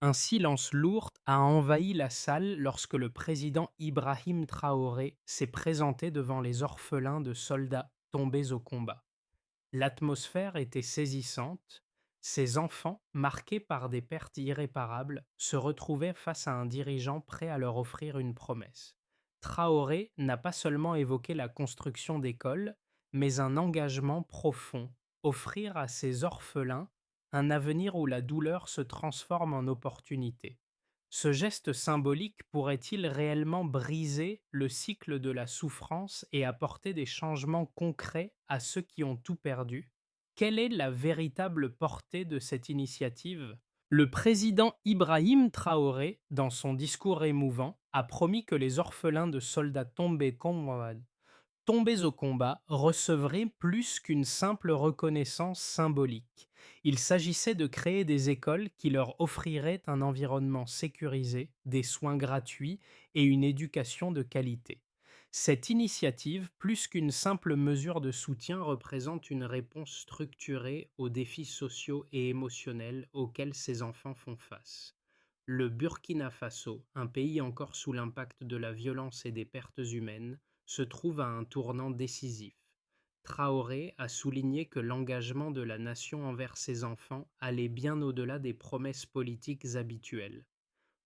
Un silence lourd a envahi la salle lorsque le président Ibrahim Traoré s'est présenté devant les orphelins de soldats tombés au combat. L'atmosphère était saisissante. Ces enfants, marqués par des pertes irréparables, se retrouvaient face à un dirigeant prêt à leur offrir une promesse. Traoré n'a pas seulement évoqué la construction d'écoles, mais un engagement profond, offrir à ces orphelins un avenir où la douleur se transforme en opportunité. Ce geste symbolique pourrait-il réellement briser le cycle de la souffrance et apporter des changements concrets à ceux qui ont tout perdu? Quelle est la véritable portée de cette initiative? Le président Ibrahim Traoré, dans son discours émouvant, a promis que les orphelins de soldats tombés au combat recevraient plus qu'une simple reconnaissance symbolique. Il s'agissait de créer des écoles qui leur offriraient un environnement sécurisé, des soins gratuits et une éducation de qualité. Cette initiative, plus qu'une simple mesure de soutien, représente une réponse structurée aux défis sociaux et émotionnels auxquels ces enfants font face. Le Burkina Faso, un pays encore sous l'impact de la violence et des pertes humaines, se trouve à un tournant décisif. Traoré a souligné que l'engagement de la nation envers ses enfants allait bien au-delà des promesses politiques habituelles.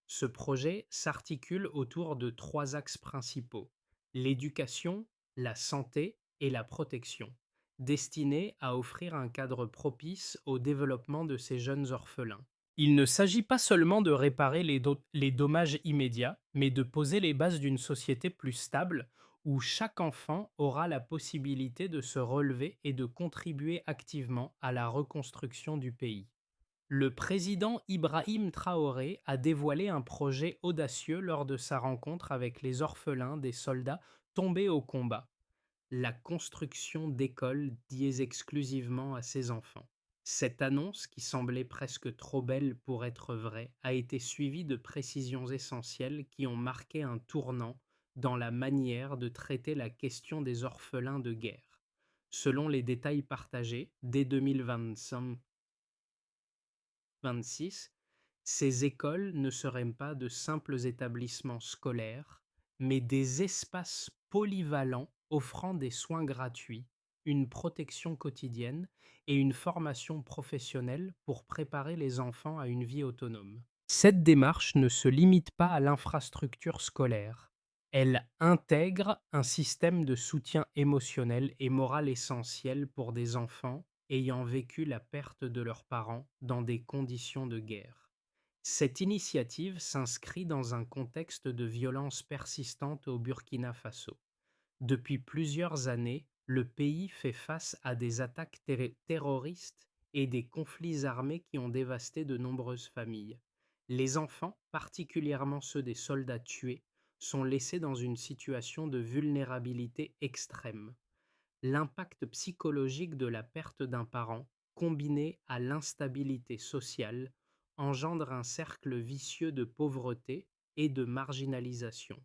Ce projet s'articule autour de trois axes principaux: l'éducation, la santé et la protection, destinés à offrir un cadre propice au développement de ces jeunes orphelins. Il ne s'agit pas seulement de réparer les dommages immédiats, mais de poser les bases d'une société plus stable où chaque enfant aura la possibilité de se relever et de contribuer activement à la reconstruction du pays. Le président Ibrahim Traoré a dévoilé un projet audacieux lors de sa rencontre avec les orphelins des soldats tombés au combat: la construction d'écoles dédiées exclusivement à ces enfants. Cette annonce, qui semblait presque trop belle pour être vraie, a été suivie de précisions essentielles qui ont marqué un tournant dans la manière de traiter la question des orphelins de guerre. Selon les détails partagés, dès 2025, 26, ces écoles ne seraient pas de simples établissements scolaires, mais des espaces polyvalents offrant des soins gratuits, une protection quotidienne et une formation professionnelle pour préparer les enfants à une vie autonome. Cette démarche ne se limite pas à l'infrastructure scolaire. Elle intègre un système de soutien émotionnel et moral essentiel pour des enfants ayant vécu la perte de leurs parents dans des conditions de guerre. Cette initiative s'inscrit dans un contexte de violence persistante au Burkina Faso. Depuis plusieurs années, le pays fait face à des attaques terroristes et des conflits armés qui ont dévasté de nombreuses familles. Les enfants, particulièrement ceux des soldats tués, sont laissés dans une situation de vulnérabilité extrême. L'impact psychologique de la perte d'un parent, combiné à l'instabilité sociale, engendre un cercle vicieux de pauvreté et de marginalisation.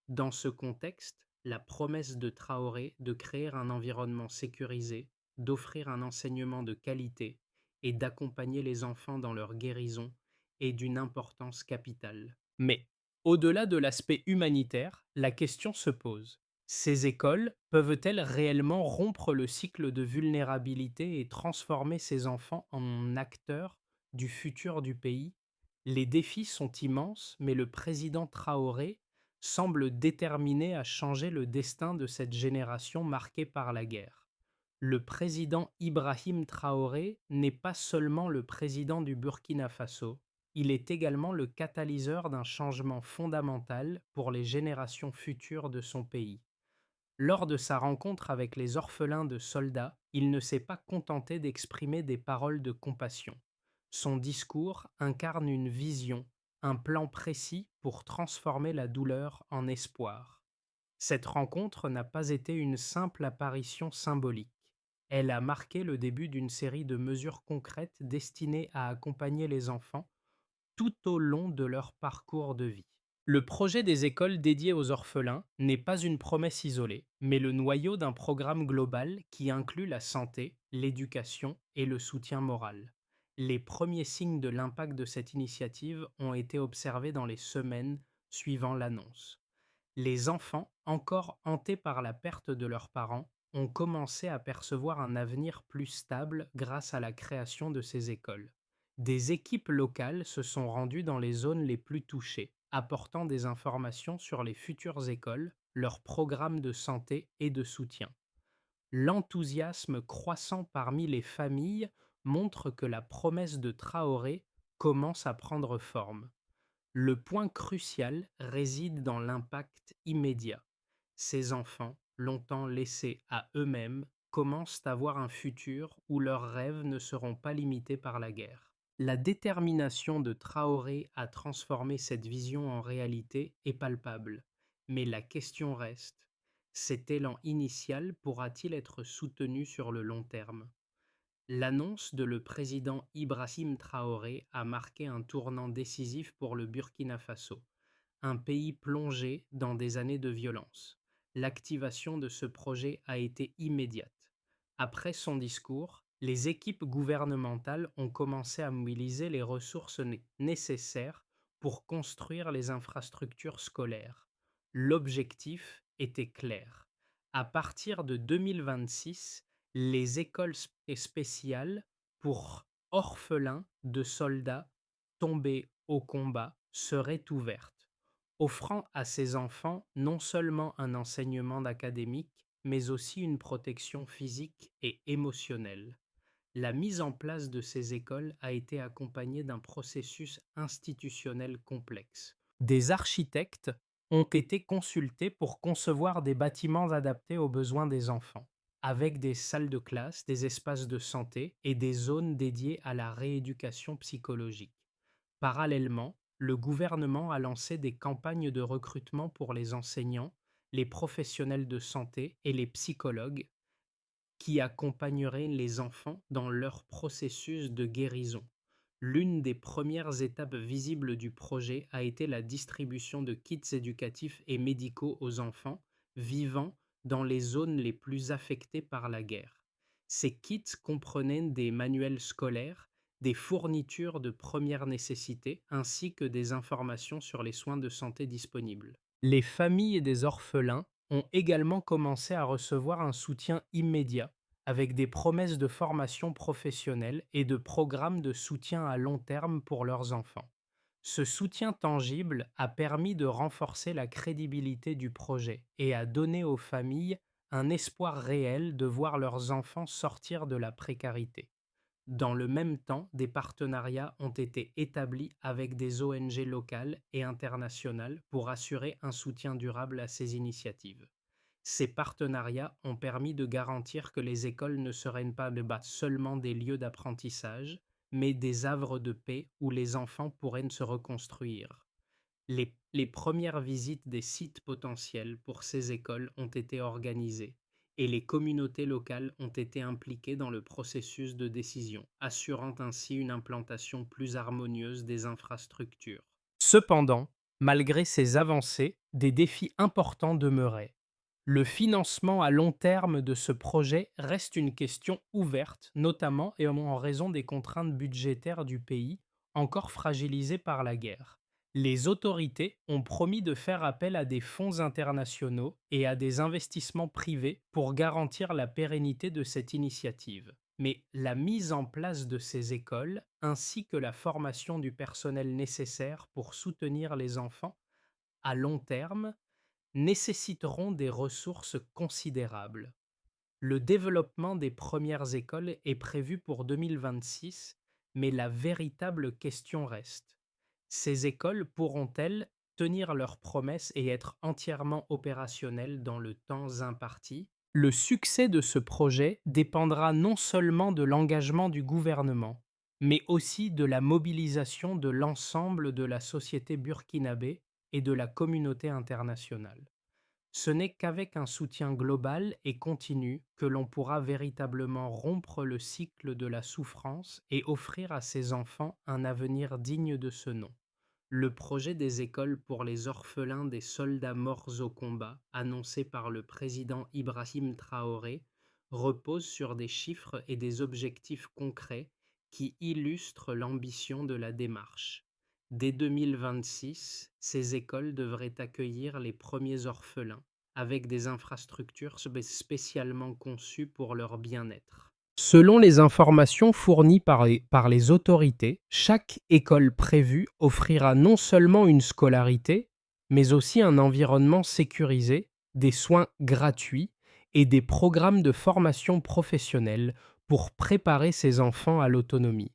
Dans ce contexte, la promesse de Traoré de créer un environnement sécurisé, d'offrir un enseignement de qualité et d'accompagner les enfants dans leur guérison est d'une importance capitale. Mais, au-delà de l'aspect humanitaire, la question se pose: ces écoles peuvent-elles réellement rompre le cycle de vulnérabilité et transformer ces enfants en acteurs du futur du pays? Les défis sont immenses, mais le président Traoré semble déterminé à changer le destin de cette génération marquée par la guerre. Le président Ibrahim Traoré n'est pas seulement le président du Burkina Faso, il est également le catalyseur d'un changement fondamental pour les générations futures de son pays. Lors de sa rencontre avec les orphelins de soldats, il ne s'est pas contenté d'exprimer des paroles de compassion. Son discours incarne une vision, un plan précis pour transformer la douleur en espoir. Cette rencontre n'a pas été une simple apparition symbolique. Elle a marqué le début d'une série de mesures concrètes destinées à accompagner les enfants tout au long de leur parcours de vie. Le projet des écoles dédiées aux orphelins n'est pas une promesse isolée, mais le noyau d'un programme global qui inclut la santé, l'éducation et le soutien moral. Les premiers signes de l'impact de cette initiative ont été observés dans les semaines suivant l'annonce. Les enfants, encore hantés par la perte de leurs parents, ont commencé à percevoir un avenir plus stable grâce à la création de ces écoles. Des équipes locales se sont rendues dans les zones les plus touchées, apportant des informations sur les futures écoles, leurs programmes de santé et de soutien. L'enthousiasme croissant parmi les familles montre que la promesse de Traoré commence à prendre forme. Le point crucial réside dans l'impact immédiat. Ces enfants, longtemps laissés à eux-mêmes, commencent à voir un futur où leurs rêves ne seront pas limités par la guerre. La détermination de Traoré à transformer cette vision en réalité est palpable, mais la question reste, cet élan initial pourra-t-il être soutenu sur le long terme? L'annonce de le président Ibrahim Traoré a marqué un tournant décisif pour le Burkina Faso, un pays plongé dans des années de violence. L'activation de ce projet a été immédiate. Après son discours, les équipes gouvernementales ont commencé à mobiliser les ressources nécessaires pour construire les infrastructures scolaires. L'objectif était clair. À partir de 2026, les écoles spéciales pour orphelins de soldats tombés au combat seraient ouvertes, offrant à ces enfants non seulement un enseignement académique, mais aussi une protection physique et émotionnelle. La mise en place de ces écoles a été accompagnée d'un processus institutionnel complexe. Des architectes ont été consultés pour concevoir des bâtiments adaptés aux besoins des enfants, avec des salles de classe, des espaces de santé et des zones dédiées à la rééducation psychologique. Parallèlement, le gouvernement a lancé des campagnes de recrutement pour les enseignants, les professionnels de santé et les psychologues qui accompagneraient les enfants dans leur processus de guérison. L'une des premières étapes visibles du projet a été la distribution de kits éducatifs et médicaux aux enfants vivant dans les zones les plus affectées par la guerre. Ces kits comprenaient des manuels scolaires, des fournitures de première nécessité ainsi que des informations sur les soins de santé disponibles. Les familles des orphelins ont également commencé à recevoir un soutien immédiat avec des promesses de formation professionnelle et de programmes de soutien à long terme pour leurs enfants. Ce soutien tangible a permis de renforcer la crédibilité du projet et a donné aux familles un espoir réel de voir leurs enfants sortir de la précarité. Dans le même temps, des partenariats ont été établis avec des ONG locales et internationales pour assurer un soutien durable à ces initiatives. Ces partenariats ont permis de garantir que les écoles ne seraient pas seulement des lieux d'apprentissage, mais des havres de paix où les enfants pourraient se reconstruire. Les premières visites des sites potentiels pour ces écoles ont été organisées et les communautés locales ont été impliquées dans le processus de décision, assurant ainsi une implantation plus harmonieuse des infrastructures. Cependant, malgré ces avancées, des défis importants demeuraient. Le financement à long terme de ce projet reste une question ouverte, notamment et en raison des contraintes budgétaires du pays, encore fragilisé par la guerre. Les autorités ont promis de faire appel à des fonds internationaux et à des investissements privés pour garantir la pérennité de cette initiative. Mais la mise en place de ces écoles, ainsi que la formation du personnel nécessaire pour soutenir les enfants à long terme, nécessiteront des ressources considérables. Le développement des premières écoles est prévu pour 2026, mais la véritable question reste. Ces écoles pourront-elles tenir leurs promesses et être entièrement opérationnelles dans le temps imparti? Le succès de ce projet dépendra non seulement de l'engagement du gouvernement, mais aussi de la mobilisation de l'ensemble de la société burkinabé et de la communauté internationale. Ce n'est qu'avec un soutien global et continu que l'on pourra véritablement rompre le cycle de la souffrance et offrir à ces enfants un avenir digne de ce nom. Le projet des écoles pour les orphelins des soldats morts au combat, annoncé par le président Ibrahim Traoré, repose sur des chiffres et des objectifs concrets qui illustrent l'ambition de la démarche. Dès 2026, ces écoles devraient accueillir les premiers orphelins, avec des infrastructures spécialement conçues pour leur bien-être. Selon les informations fournies par les autorités, chaque école prévue offrira non seulement une scolarité, mais aussi un environnement sécurisé, des soins gratuits et des programmes de formation professionnelle pour préparer ces enfants à l'autonomie.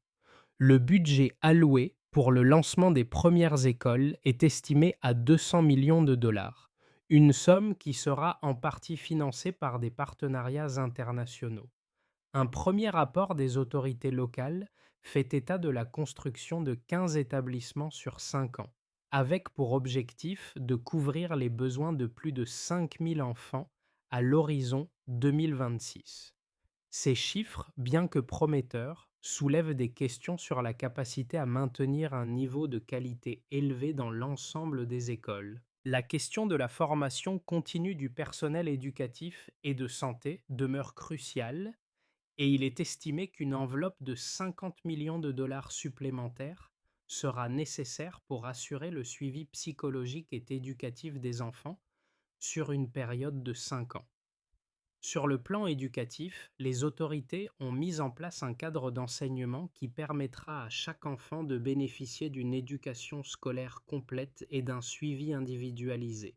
Le budget alloué pour le lancement des premières écoles est estimé à 200 millions de dollars, une somme qui sera en partie financée par des partenariats internationaux. Un premier rapport des autorités locales fait état de la construction de 15 établissements sur 5 ans, avec pour objectif de couvrir les besoins de plus de 5 000 enfants à l'horizon 2026. Ces chiffres, bien que prometteurs, soulèvent des questions sur la capacité à maintenir un niveau de qualité élevé dans l'ensemble des écoles. La question de la formation continue du personnel éducatif et de santé demeure cruciale et il est estimé qu'une enveloppe de 50 millions de dollars supplémentaires sera nécessaire pour assurer le suivi psychologique et éducatif des enfants sur une période de 5 ans. Sur le plan éducatif, les autorités ont mis en place un cadre d'enseignement qui permettra à chaque enfant de bénéficier d'une éducation scolaire complète et d'un suivi individualisé.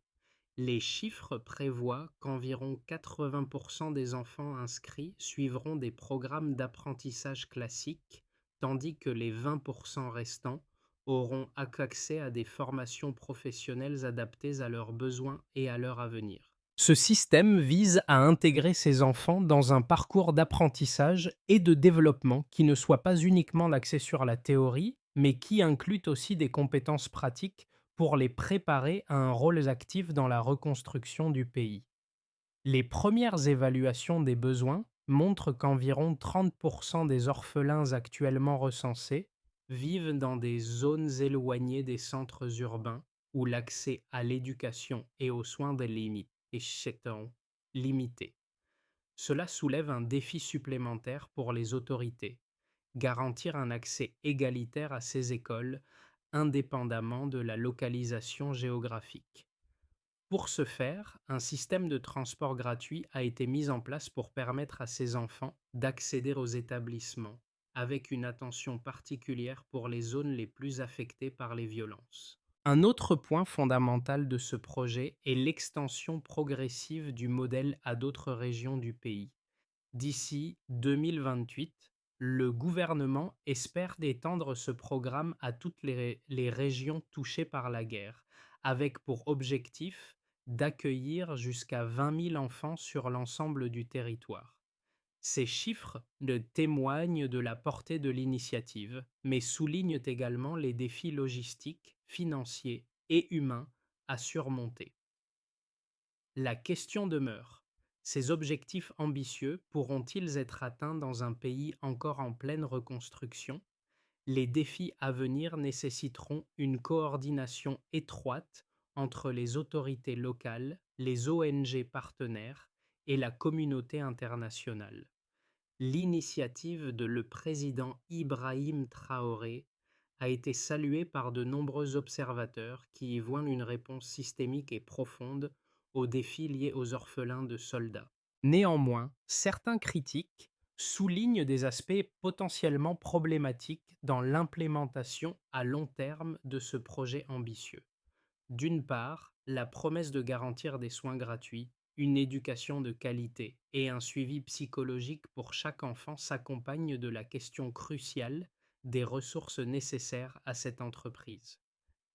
Les chiffres prévoient qu'environ 80% des enfants inscrits suivront des programmes d'apprentissage classiques, tandis que les 20% restants auront accès à des formations professionnelles adaptées à leurs besoins et à leur avenir. Ce système vise à intégrer ces enfants dans un parcours d'apprentissage et de développement qui ne soit pas uniquement axé sur la théorie, mais qui inclut aussi des compétences pratiques pour les préparer à un rôle actif dans la reconstruction du pays. Les premières évaluations des besoins montrent qu'environ 30% des orphelins actuellement recensés vivent dans des zones éloignées des centres urbains où l'accès à l'éducation et aux soins est limité. Cela soulève un défi supplémentaire pour les autorités: garantir un accès égalitaire à ces écoles, indépendamment de la localisation géographique. Pour ce faire, un système de transport gratuit a été mis en place pour permettre à ces enfants d'accéder aux établissements, avec une attention particulière pour les zones les plus affectées par les violences. Un autre point fondamental de ce projet est l'extension progressive du modèle à d'autres régions du pays. D'ici 2028, le gouvernement espère d'étendre ce programme à toutes les régions touchées par la guerre, avec pour objectif d'accueillir jusqu'à 20 000 enfants sur l'ensemble du territoire. Ces chiffres ne témoignent de la portée de l'initiative, mais soulignent également les défis logistiques, financiers et humains à surmonter. La question demeure: ces objectifs ambitieux pourront-ils être atteints dans un pays encore en pleine reconstruction? Les défis à venir nécessiteront une coordination étroite entre les autorités locales, les ONG partenaires et la communauté internationale. L'initiative de le président Ibrahim Traoré a été saluée par de nombreux observateurs qui y voient une réponse systémique et profonde aux défis liés aux orphelins de soldats. Néanmoins, certains critiques soulignent des aspects potentiellement problématiques dans l'implémentation à long terme de ce projet ambitieux. D'une part, la promesse de garantir des soins gratuits, une éducation de qualité et un suivi psychologique pour chaque enfant s'accompagne de la question cruciale des ressources nécessaires à cette entreprise.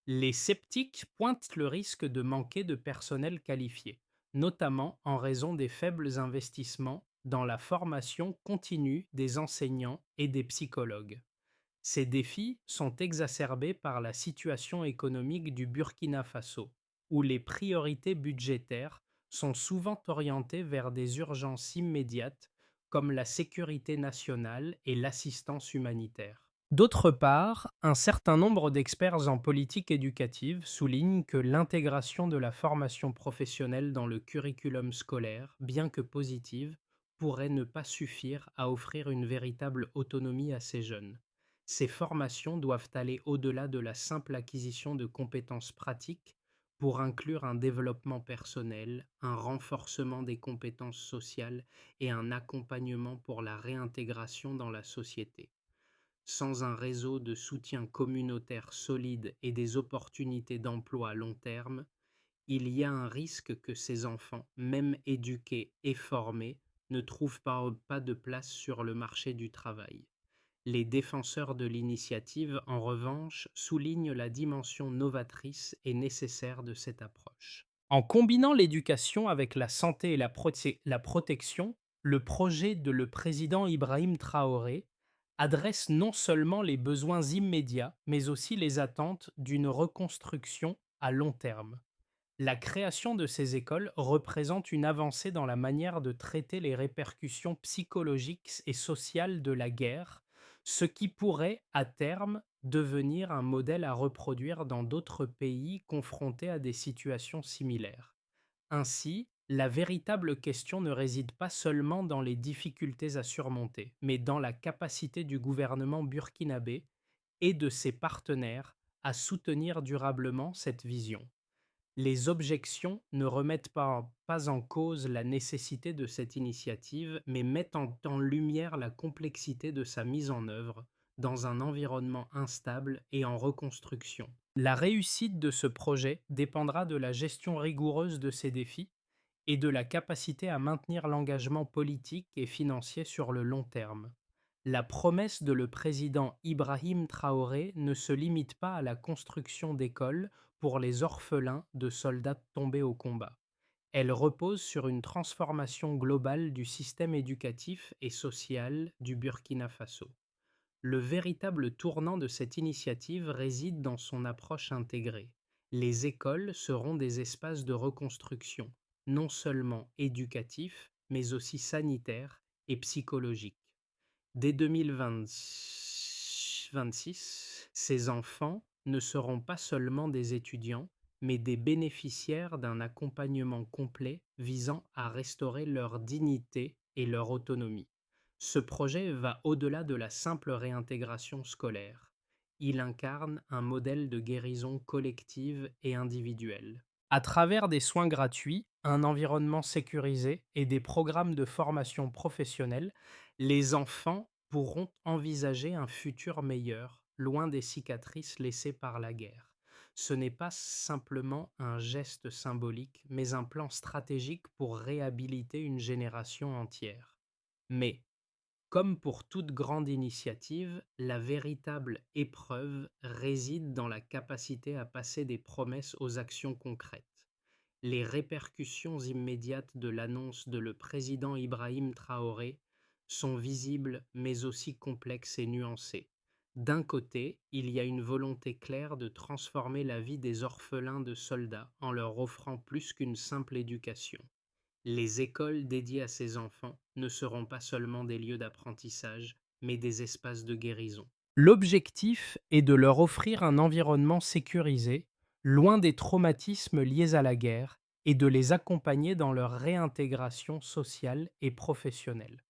Les sceptiques pointent le risque de manquer de personnel qualifié, notamment en raison des faibles investissements dans la formation continue des enseignants et des psychologues. Ces défis sont exacerbés par la situation économique du Burkina Faso, où les priorités budgétaires sont souvent orientées vers des urgences immédiates comme la sécurité nationale et l'assistance humanitaire. D'autre part, un certain nombre d'experts en politique éducative soulignent que l'intégration de la formation professionnelle dans le curriculum scolaire, bien que positive, pourrait ne pas suffire à offrir une véritable autonomie à ces jeunes. Ces formations doivent aller au-delà de la simple acquisition de compétences pratiques pour inclure un développement personnel, un renforcement des compétences sociales et un accompagnement pour la réintégration dans la société. Sans un réseau de soutien communautaire solide et des opportunités d'emploi à long terme, il y a un risque que ces enfants, même éduqués et formés, ne trouvent pas de place sur le marché du travail. Les défenseurs de l'initiative, en revanche, soulignent la dimension novatrice et nécessaire de cette approche. En combinant l'éducation avec la santé et la protection, le projet de le président Ibrahim Traoré adresse non seulement les besoins immédiats, mais aussi les attentes d'une reconstruction à long terme. La création de ces écoles représente une avancée dans la manière de traiter les répercussions psychologiques et sociales de la guerre, ce qui pourrait, à terme, devenir un modèle à reproduire dans d'autres pays confrontés à des situations similaires. Ainsi, la véritable question ne réside pas seulement dans les difficultés à surmonter, mais dans la capacité du gouvernement burkinabé et de ses partenaires à soutenir durablement cette vision. Les objections ne remettent pas en cause la nécessité de cette initiative, mais mettent en lumière la complexité de sa mise en œuvre dans un environnement instable et en reconstruction. La réussite de ce projet dépendra de la gestion rigoureuse de ces défis et de la capacité à maintenir l'engagement politique et financier sur le long terme. La promesse de le président Ibrahim Traoré ne se limite pas à la construction d'écoles pour les orphelins de soldats tombés au combat. Elle repose sur une transformation globale du système éducatif et social du Burkina Faso. Le véritable tournant de cette initiative réside dans son approche intégrée. Les écoles seront des espaces de reconstruction, non seulement éducatifs, mais aussi sanitaires et psychologiques. Dès 2026, ces enfants ne seront pas seulement des étudiants, mais des bénéficiaires d'un accompagnement complet visant à restaurer leur dignité et leur autonomie. Ce projet va au-delà de la simple réintégration scolaire. Il incarne un modèle de guérison collective et individuelle. À travers des soins gratuits, un environnement sécurisé et des programmes de formation professionnelle, les enfants pourront envisager un futur meilleur, loin des cicatrices laissées par la guerre. Ce n'est pas simplement un geste symbolique, mais un plan stratégique pour réhabiliter une génération entière. Mais, comme pour toute grande initiative, la véritable épreuve réside dans la capacité à passer des promesses aux actions concrètes. Les répercussions immédiates de l'annonce de le président Ibrahim Traoré sont visibles mais aussi complexes et nuancées. D'un côté, il y a une volonté claire de transformer la vie des orphelins de soldats en leur offrant plus qu'une simple éducation. Les écoles dédiées à ces enfants ne seront pas seulement des lieux d'apprentissage, mais des espaces de guérison. L'objectif est de leur offrir un environnement sécurisé, loin des traumatismes liés à la guerre, et de les accompagner dans leur réintégration sociale et professionnelle.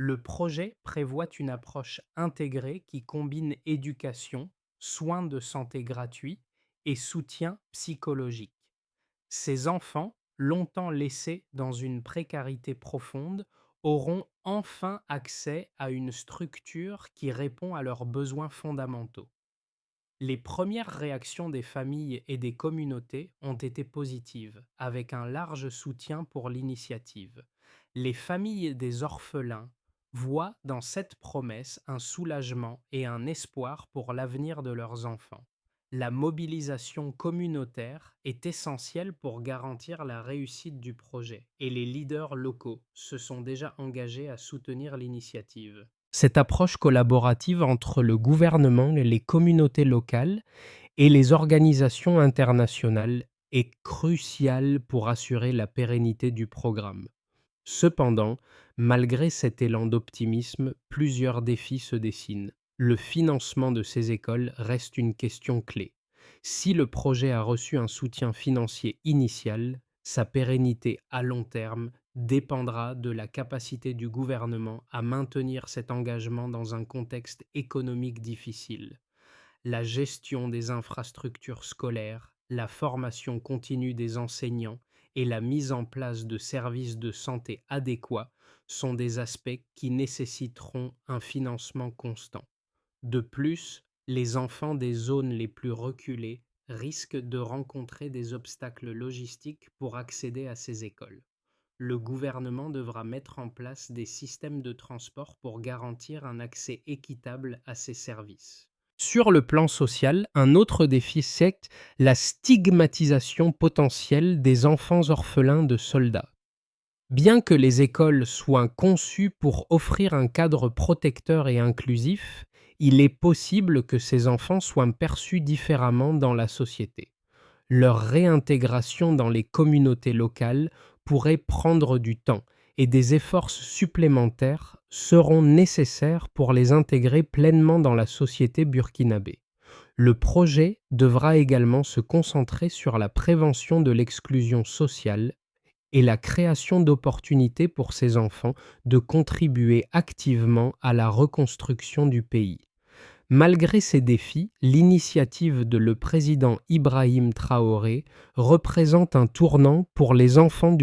Le projet prévoit une approche intégrée qui combine éducation, soins de santé gratuits et soutien psychologique. Ces enfants, longtemps laissés dans une précarité profonde, auront enfin accès à une structure qui répond à leurs besoins fondamentaux. Les premières réactions des familles et des communautés ont été positives, avec un large soutien pour l'initiative. Les familles des orphelins voient dans cette promesse un soulagement et un espoir pour l'avenir de leurs enfants. La mobilisation communautaire est essentielle pour garantir la réussite du projet et les leaders locaux se sont déjà engagés à soutenir l'initiative. Cette approche collaborative entre le gouvernement, les communautés locales et les organisations internationales est cruciale pour assurer la pérennité du programme. Cependant, malgré cet élan d'optimisme, plusieurs défis se dessinent. Le financement de ces écoles reste une question clé. Si le projet a reçu un soutien financier initial, sa pérennité à long terme dépendra de la capacité du gouvernement à maintenir cet engagement dans un contexte économique difficile. La gestion des infrastructures scolaires, la formation continue des enseignants et la mise en place de services de santé adéquats sont des aspects qui nécessiteront un financement constant. De plus, les enfants des zones les plus reculées risquent de rencontrer des obstacles logistiques pour accéder à ces écoles. Le gouvernement devra mettre en place des systèmes de transport pour garantir un accès équitable à ces services. Sur le plan social, un autre défi, c'est la stigmatisation potentielle des enfants orphelins de soldats. Bien que les écoles soient conçues pour offrir un cadre protecteur et inclusif, il est possible que ces enfants soient perçus différemment dans la société. Leur réintégration dans les communautés locales pourrait prendre du temps et des efforts supplémentaires seront nécessaires pour les intégrer pleinement dans la société burkinabé. Le projet devra également se concentrer sur la prévention de l'exclusion sociale et la création d'opportunités pour ces enfants de contribuer activement à la reconstruction du pays. Malgré ces défis, l'initiative de le président Ibrahim Traoré représente un tournant pour les enfants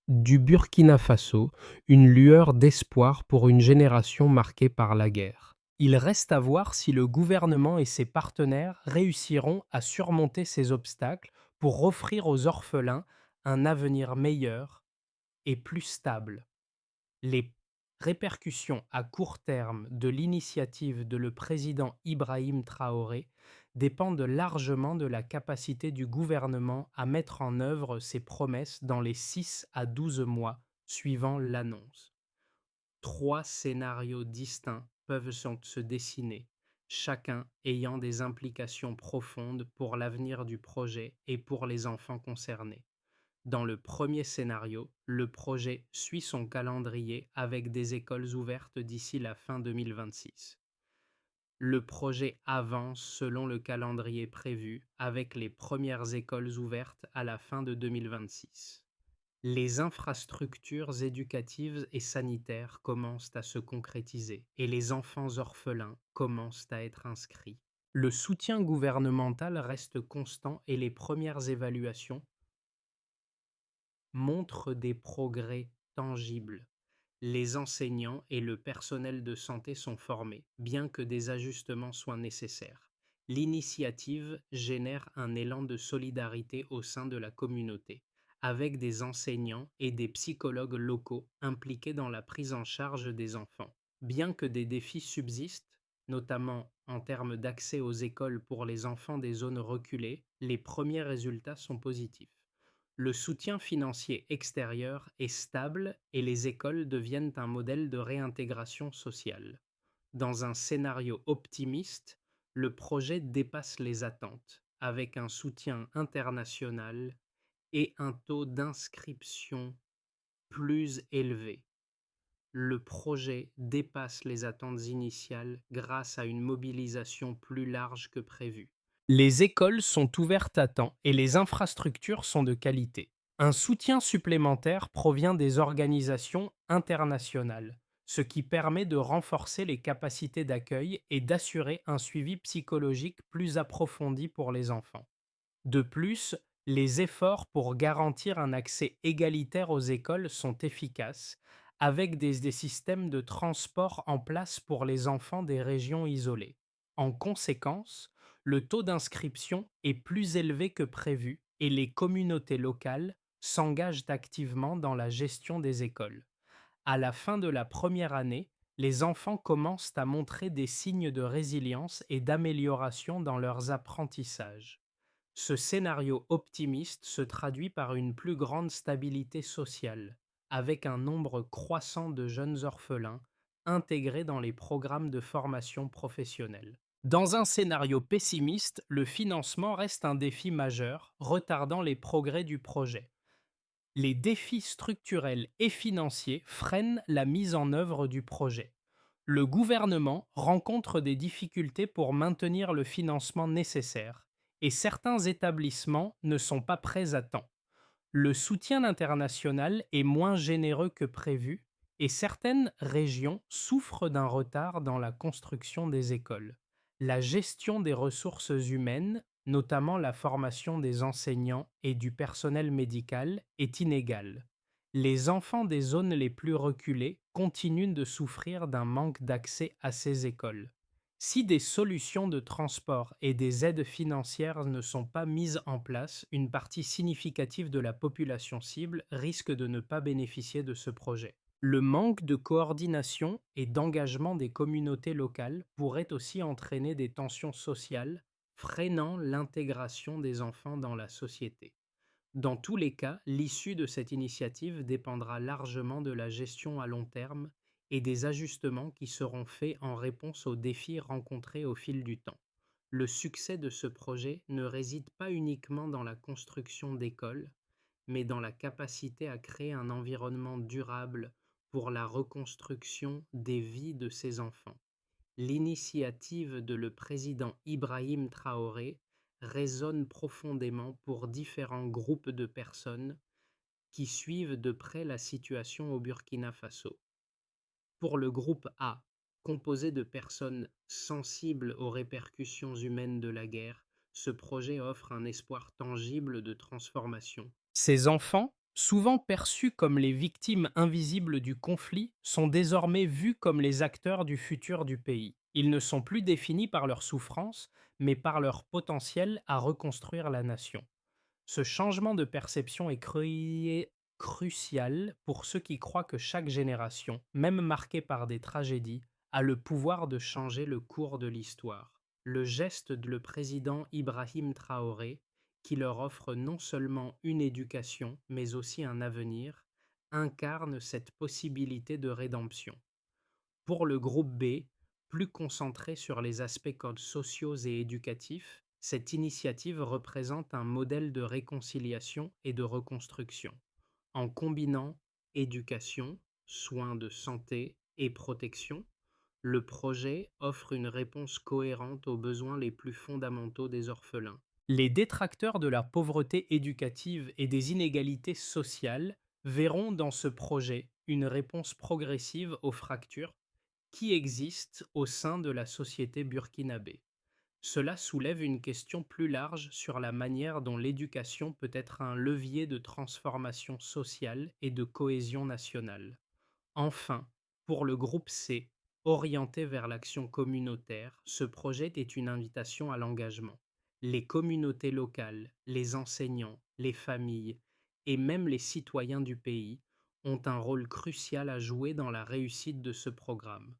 du Burkina Faso, une lueur d'espoir pour une génération marquée par la guerre. Il reste à voir si le gouvernement et ses partenaires réussiront à surmonter ces obstacles pour offrir aux orphelins un avenir meilleur et plus stable. Les répercussions à court terme de l'initiative de le président Ibrahim Traoré dépendent largement de la capacité du gouvernement à mettre en œuvre ses promesses dans les 6 à 12 mois suivant l'annonce. Trois scénarios distincts peuvent se dessiner, chacun ayant des implications profondes pour l'avenir du projet et pour les enfants concernés. Dans le premier scénario, le projet suit son calendrier avec des écoles ouvertes d'ici la fin 2026. Le projet avance selon le calendrier prévu avec les premières écoles ouvertes à la fin de 2026. Les infrastructures éducatives et sanitaires commencent à se concrétiser et les enfants orphelins commencent à être inscrits. Le soutien gouvernemental reste constant et les premières évaluations montrent des progrès tangibles. Les enseignants et le personnel de santé sont formés, bien que des ajustements soient nécessaires. L'initiative génère un élan de solidarité au sein de la communauté, avec des enseignants et des psychologues locaux impliqués dans la prise en charge des enfants. Bien que des défis subsistent, notamment en termes d'accès aux écoles pour les enfants des zones reculées, les premiers résultats sont positifs. Le soutien financier extérieur est stable et les écoles deviennent un modèle de réintégration sociale. Dans un scénario optimiste, le projet dépasse les attentes, avec un soutien international et un taux d'inscription plus élevé. Le projet dépasse les attentes initiales grâce à une mobilisation plus large que prévu. Les écoles sont ouvertes à temps et les infrastructures sont de qualité. Un soutien supplémentaire provient des organisations internationales, ce qui permet de renforcer les capacités d'accueil et d'assurer un suivi psychologique plus approfondi pour les enfants. De plus, les efforts pour garantir un accès égalitaire aux écoles sont efficaces, avec des systèmes de transport en place pour les enfants des régions isolées. En conséquence, le taux d'inscription est plus élevé que prévu et les communautés locales s'engagent activement dans la gestion des écoles. À la fin de la première année, les enfants commencent à montrer des signes de résilience et d'amélioration dans leurs apprentissages. Ce scénario optimiste se traduit par une plus grande stabilité sociale, avec un nombre croissant de jeunes orphelins intégrés dans les programmes de formation professionnelle. Dans un scénario pessimiste, le financement reste un défi majeur, retardant les progrès du projet. Les défis structurels et financiers freinent la mise en œuvre du projet. Le gouvernement rencontre des difficultés pour maintenir le financement nécessaire et certains établissements ne sont pas prêts à temps. Le soutien international est moins généreux que prévu et certaines régions souffrent d'un retard dans la construction des écoles. La gestion des ressources humaines, notamment la formation des enseignants et du personnel médical, est inégale. Les enfants des zones les plus reculées continuent de souffrir d'un manque d'accès à ces écoles. Si des solutions de transport et des aides financières ne sont pas mises en place, une partie significative de la population cible risque de ne pas bénéficier de ce projet. Le manque de coordination et d'engagement des communautés locales pourrait aussi entraîner des tensions sociales, freinant l'intégration des enfants dans la société. Dans tous les cas, l'issue de cette initiative dépendra largement de la gestion à long terme et des ajustements qui seront faits en réponse aux défis rencontrés au fil du temps. Le succès de ce projet ne réside pas uniquement dans la construction d'écoles, mais dans la capacité à créer un environnement durable pour la reconstruction des vies de ces enfants. L'initiative de le président Ibrahim Traoré résonne profondément pour différents groupes de personnes qui suivent de près la situation au Burkina Faso. Pour le groupe A, composé de personnes sensibles aux répercussions humaines de la guerre, ce projet offre un espoir tangible de transformation. Ces enfants, souvent perçus comme les victimes invisibles du conflit, sont désormais vus comme les acteurs du futur du pays. Ils ne sont plus définis par leur souffrance, mais par leur potentiel à reconstruire la nation. Ce changement de perception est crucial pour ceux qui croient que chaque génération, même marquée par des tragédies, a le pouvoir de changer le cours de l'histoire. Le geste de le président Ibrahim Traoré, qui leur offre non seulement une éducation, mais aussi un avenir, incarne cette possibilité de rédemption. Pour le groupe B, plus concentré sur les aspects sociaux et éducatifs, cette initiative représente un modèle de réconciliation et de reconstruction. En combinant éducation, soins de santé et protection, le projet offre une réponse cohérente aux besoins les plus fondamentaux des orphelins. Les détracteurs de la pauvreté éducative et des inégalités sociales verront dans ce projet une réponse progressive aux fractures qui existent au sein de la société burkinabé. Cela soulève une question plus large sur la manière dont l'éducation peut être un levier de transformation sociale et de cohésion nationale. Enfin, pour le groupe C, orienté vers l'action communautaire, ce projet est une invitation à l'engagement. Les communautés locales, les enseignants, les familles et même les citoyens du pays ont un rôle crucial à jouer dans la réussite de ce programme.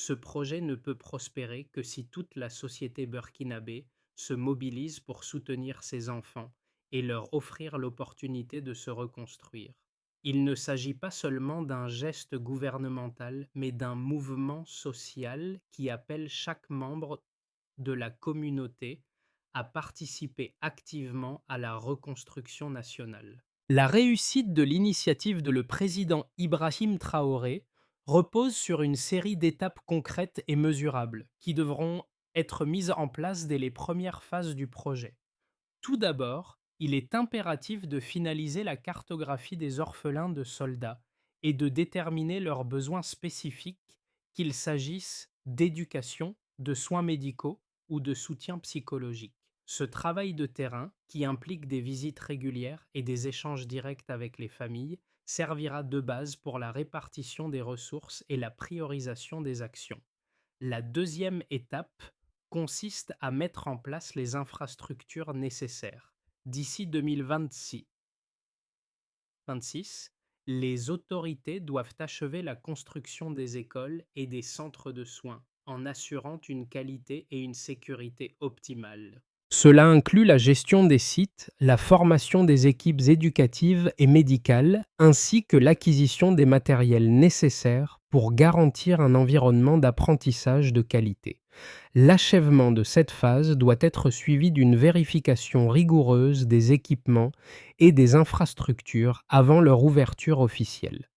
Ce projet ne peut prospérer que si toute la société burkinabé se mobilise pour soutenir ses enfants et leur offrir l'opportunité de se reconstruire. Il ne s'agit pas seulement d'un geste gouvernemental, mais d'un mouvement social qui appelle chaque membre de la communauté à participer activement à la reconstruction nationale. La réussite de l'initiative de le président Ibrahim Traoré repose sur une série d'étapes concrètes et mesurables qui devront être mises en place dès les premières phases du projet. Tout d'abord, il est impératif de finaliser la cartographie des orphelins de soldats et de déterminer leurs besoins spécifiques, qu'il s'agisse d'éducation, de soins médicaux ou de soutien psychologique. Ce travail de terrain, qui implique des visites régulières et des échanges directs avec les familles, servira de base pour la répartition des ressources et la priorisation des actions. La deuxième étape consiste à mettre en place les infrastructures nécessaires. D'ici 2026, les autorités doivent achever la construction des écoles et des centres de soins en assurant une qualité et une sécurité optimales. Cela inclut la gestion des sites, la formation des équipes éducatives et médicales, ainsi que l'acquisition des matériels nécessaires pour garantir un environnement d'apprentissage de qualité. L'achèvement de cette phase doit être suivi d'une vérification rigoureuse des équipements et des infrastructures avant leur ouverture officielle.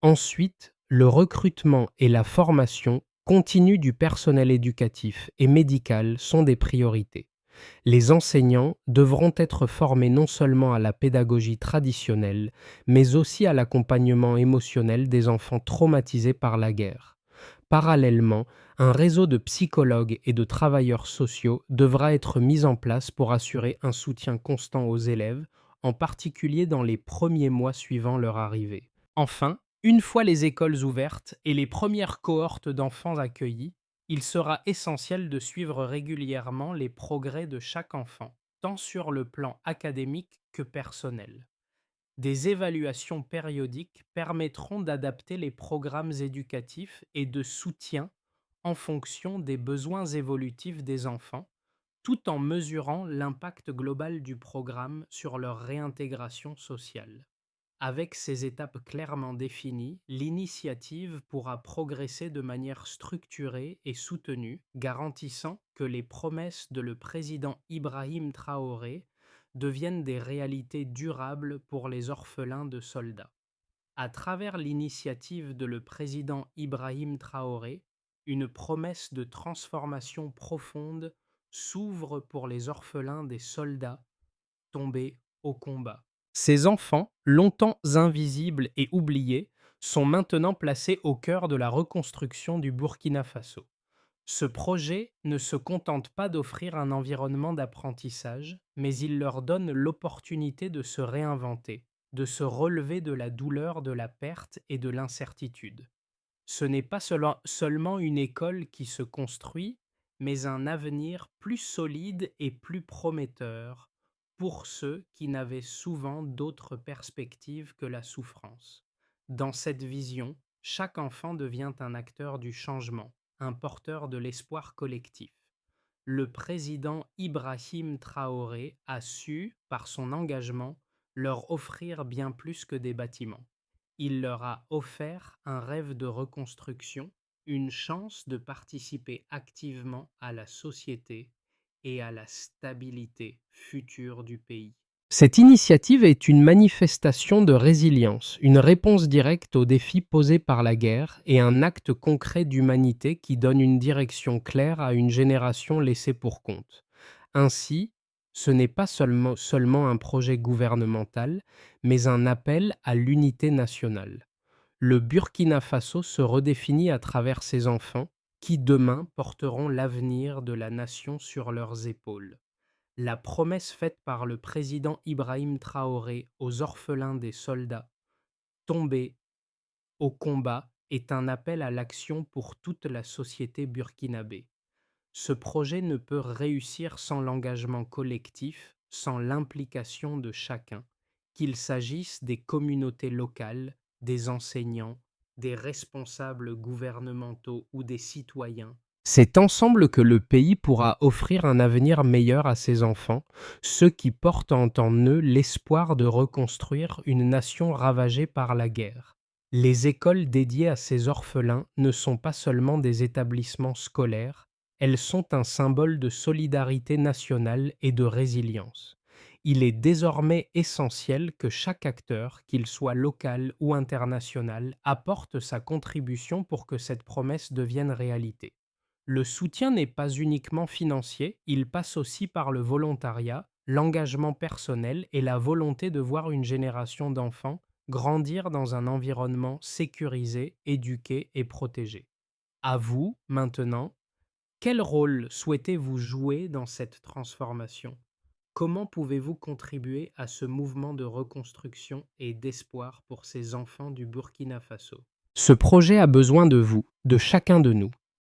Ensuite, le recrutement et la formation continue du personnel éducatif et médical sont des priorités. Les enseignants devront être formés non seulement à la pédagogie traditionnelle, mais aussi à l'accompagnement émotionnel des enfants traumatisés par la guerre. Parallèlement, un réseau de psychologues et de travailleurs sociaux devra être mis en place pour assurer un soutien constant aux élèves, en particulier dans les premiers mois suivant leur arrivée. Enfin, une fois les écoles ouvertes et les premières cohortes d'enfants accueillis, il sera essentiel de suivre régulièrement les progrès de chaque enfant, tant sur le plan académique que personnel. Des évaluations périodiques permettront d'adapter les programmes éducatifs et de soutien en fonction des besoins évolutifs des enfants, tout en mesurant l'impact global du programme sur leur réintégration sociale. Avec ces étapes clairement définies, l'initiative pourra progresser de manière structurée et soutenue, garantissant que les promesses de le président Ibrahim Traoré deviennent des réalités durables pour les orphelins de soldats. À travers l'initiative de le président Ibrahim Traoré, une promesse de transformation profonde s'ouvre pour les orphelins des soldats tombés au combat. Ces enfants, longtemps invisibles et oubliés, sont maintenant placés au cœur de la reconstruction du Burkina Faso. Ce projet ne se contente pas d'offrir un environnement d'apprentissage, mais il leur donne l'opportunité de se réinventer, de se relever de la douleur de la perte et de l'incertitude. Ce n'est pas seulement une école qui se construit, mais un avenir plus solide et plus prometteur pour ceux qui n'avaient souvent d'autres perspectives que la souffrance. Dans cette vision, chaque enfant devient un acteur du changement, un porteur de l'espoir collectif. Le président Ibrahim Traoré a su, par son engagement, leur offrir bien plus que des bâtiments. Il leur a offert un rêve de reconstruction, une chance de participer activement à la société et à la stabilité future du pays. Cette initiative est une manifestation de résilience, une réponse directe aux défis posés par la guerre et un acte concret d'humanité qui donne une direction claire à une génération laissée pour compte. Ainsi, ce n'est pas seulement un projet gouvernemental, mais un appel à l'unité nationale. Le Burkina Faso se redéfinit à travers ses enfants qui demain porteront l'avenir de la nation sur leurs épaules. La promesse faite par le président Ibrahim Traoré aux orphelins des soldats tombés au combat est un appel à l'action pour toute la société burkinabé. Ce projet ne peut réussir sans l'engagement collectif, sans l'implication de chacun, qu'il s'agisse des communautés locales, des enseignants, des responsables gouvernementaux ou des citoyens. C'est ensemble que le pays pourra offrir un avenir meilleur à ses enfants, ceux qui portent en eux l'espoir de reconstruire une nation ravagée par la guerre. Les écoles dédiées à ces orphelins ne sont pas seulement des établissements scolaires, elles sont un symbole de solidarité nationale et de résilience. Il est désormais essentiel que chaque acteur, qu'il soit local ou international, apporte sa contribution pour que cette promesse devienne réalité. Le soutien n'est pas uniquement financier, il passe aussi par le volontariat, l'engagement personnel et la volonté de voir une génération d'enfants grandir dans un environnement sécurisé, éduqué et protégé. À vous, maintenant, quel rôle souhaitez-vous jouer dans cette transformation? Comment pouvez-vous contribuer à ce mouvement de reconstruction et d'espoir pour ces enfants du Burkina Faso? Ce projet a besoin de vous, de chacun de nous.